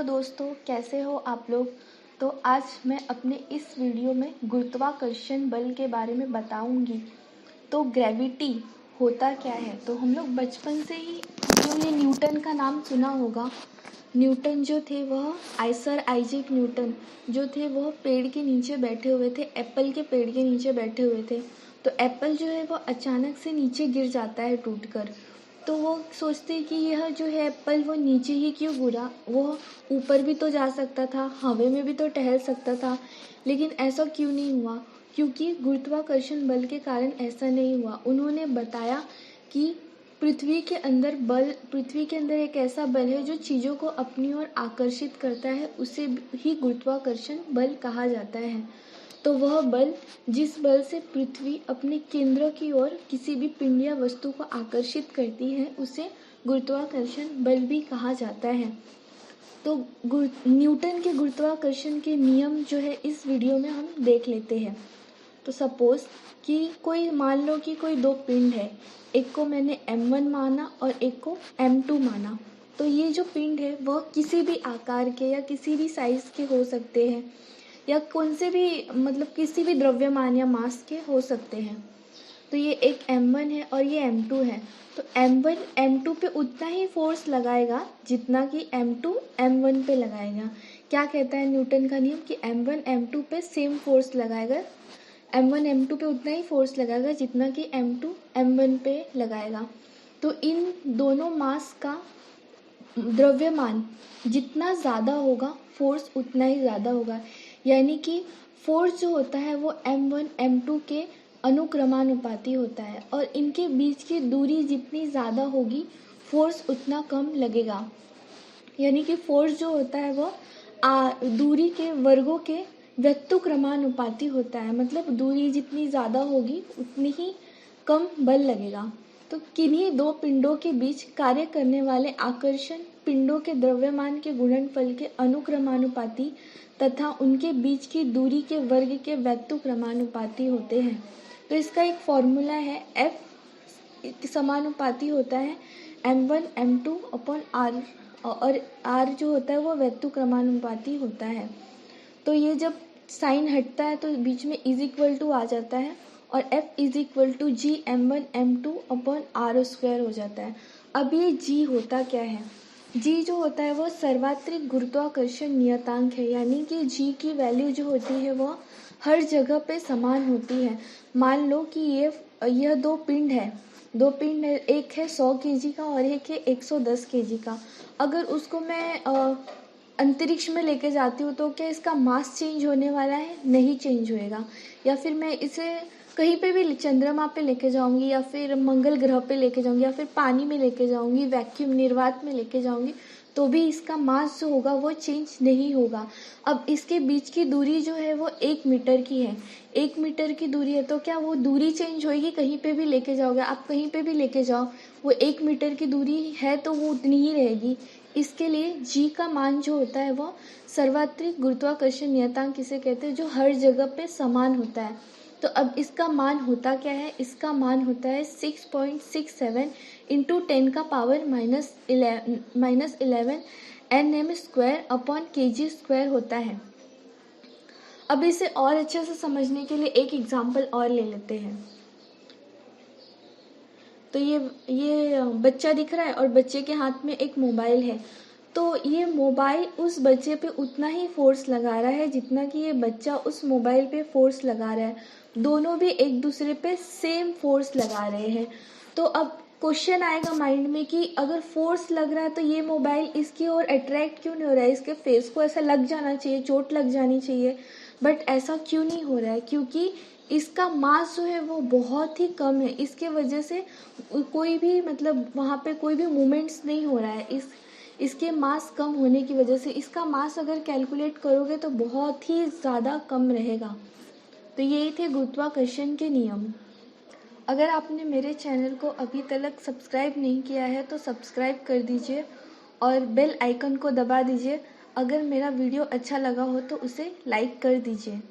दोस्तों, कैसे हो आप लोग। तो आज मैं अपने इस वीडियो में गुरुत्वाकर्षण बल के बारे में बताऊंगी। तो ग्रेविटी होता क्या है। तो हम लोग बचपन से ही जो ये न्यूटन का नाम सुना होगा। न्यूटन जो थे वह सर आइजैक न्यूटन जो थे वह पेड़ के नीचे बैठे हुए थे, एप्पल के पेड़ के नीचे बैठे हुए थे। तो एप्पल जो है वो अचानक से नीचे गिर जाता है टूटकर। तो वो सोचते कि यह जो है एप्पल वो नीचे ही क्यों गिरा, वो ऊपर भी तो जा सकता था, हवा में भी तो टहल सकता था, लेकिन ऐसा क्यों नहीं हुआ। क्योंकि गुरुत्वाकर्षण बल के कारण ऐसा नहीं हुआ। उन्होंने बताया कि पृथ्वी के अंदर एक ऐसा बल है जो चीज़ों को अपनी ओर आकर्षित करता है, उसे ही गुरुत्वाकर्षण बल कहा जाता है। तो वह बल, जिस बल से पृथ्वी अपने केंद्र की ओर किसी भी पिंड या वस्तु को आकर्षित करती है, उसे गुरुत्वाकर्षण बल भी कहा जाता है। तो न्यूटन के गुरुत्वाकर्षण के नियम जो है इस वीडियो में हम देख लेते हैं। तो सपोज कि मान लो कि कोई दो पिंड है, एक को मैंने m1 माना और एक को m2 माना। तो ये जो पिंड है वह किसी भी आकार के या किसी भी साइज के हो सकते हैं, या कौन से भी किसी भी द्रव्यमान या मास के हो सकते हैं। तो ये एक m1 है और ये m2 है। तो m1 m2 पे उतना ही फोर्स लगाएगा जितना कि m2 m1 पे लगाएगा। क्या कहता है न्यूटन का नियम कि m1 m2 पे सेम फोर्स लगाएगा, m1 m2 पे उतना ही फोर्स लगाएगा जितना कि m2 m1 पे लगाएगा। तो इन दोनों मास का द्रव्यमान जितना ज़्यादा होगा, फोर्स उतना ही ज़्यादा होगा। यानी कि फोर्स जो होता है वो m1 m2 के अनुक्रमानुपाती होता है, और इनके बीच की दूरी जितनी ज़्यादा होगी फोर्स उतना कम लगेगा। यानी कि फोर्स जो होता है वो दूरी के वर्गों के व्यक्तक्रमानुपाती होता है। मतलब दूरी जितनी ज़्यादा होगी उतनी ही कम बल लगेगा। तो किन्हीं दो पिंडों के बीच कार्य करने वाले आकर्षण पिंडों के द्रव्यमान के गुणनफल के अनुक्रमानुपाती तथा उनके बीच की दूरी के वर्ग के व्यक्तक्रमानुपाती होते हैं। तो इसका एक फॉर्मूला है, F समानुपाती होता है m1 m2 अपॉन r, और r जो होता है वो व्यक्तक्रमानुपाती होता है। तो ये जब साइन हटता है तो बीच में इज इक्वल टू आ जाता है, और F is equal to G m1 m2 upon r square हो जाता है। अब ये g होता क्या है। g जो होता है वो सर्वात्रिक गुरुत्वाकर्षण नियतांक है। यानी कि g की वैल्यू जो होती है वो हर जगह पे समान होती है। मान लो कि यह दो पिंड है, एक है 100 kg का और एक है 110 kg का। अगर उसको मैं अंतरिक्ष में लेके जाती हूँ तो क्या इसका मास चेंज होने वाला है? नहीं चेंज होएगा। या फिर मैं इसे कहीं पे भी चंद्रमा पे लेके जाऊंगी, या फिर मंगल ग्रह पे लेके जाऊंगी, या फिर पानी में लेके जाऊंगी, वैक्यूम निर्वात में लेके जाऊंगी, तो भी इसका मास जो होगा वो चेंज नहीं होगा। अब इसके बीच की दूरी जो है वो 1 मीटर की है। 1 मीटर की दूरी है तो क्या वो दूरी चेंज होएगी? कहीं पे भी लेके जाओगे आप, कहीं पे भी लेके जाओ, वो 1 मीटर की दूरी है तो वो उतनी ही रहेगी। इसके लिए g का मान जो होता है वो सर्वात्रिक गुरुत्वाकर्षण नियतांक किसे कहते हैं, जो हर जगह पे समान होता है। तो अब इसका मान होता क्या है, इसका मान होता है 6.67 इंटू 10 का power -11 Nm square upon kg square होता है। अब इसे और अच्छे से समझने के लिए एक एग्जाम्पल और ले लेते हैं। तो ये बच्चा दिख रहा है और बच्चे के हाथ में एक मोबाइल है। तो ये मोबाइल उस बच्चे पे उतना ही फोर्स लगा रहा है जितना कि ये बच्चा उस मोबाइल पे फोर्स लगा रहा है। दोनों भी एक दूसरे पे सेम फोर्स लगा रहे हैं। तो अब क्वेश्चन आएगा माइंड में कि अगर फोर्स लग रहा है तो ये मोबाइल इसकी ओर अट्रैक्ट क्यों नहीं हो रहा है? इसके फेस को ऐसा लग जाना चाहिए, चोट लग जानी चाहिए, बट ऐसा क्यों नहीं हो रहा है? क्योंकि इसका मास जो है वो बहुत ही कम है। इसके वजह से कोई भी वहाँ पे कोई भी मूवमेंट्स नहीं हो रहा है। इसके मास कम होने की वजह से इसका मास अगर कैलकुलेट करोगे तो बहुत ही ज़्यादा कम रहेगा। तो यही थे गुरुत्वाकर्षण के नियम। अगर आपने मेरे चैनल को अभी तक सब्सक्राइब नहीं किया है तो सब्सक्राइब कर दीजिए और बेल आइकन को दबा दीजिए। अगर मेरा वीडियो अच्छा लगा हो तो उसे लाइक कर दीजिए।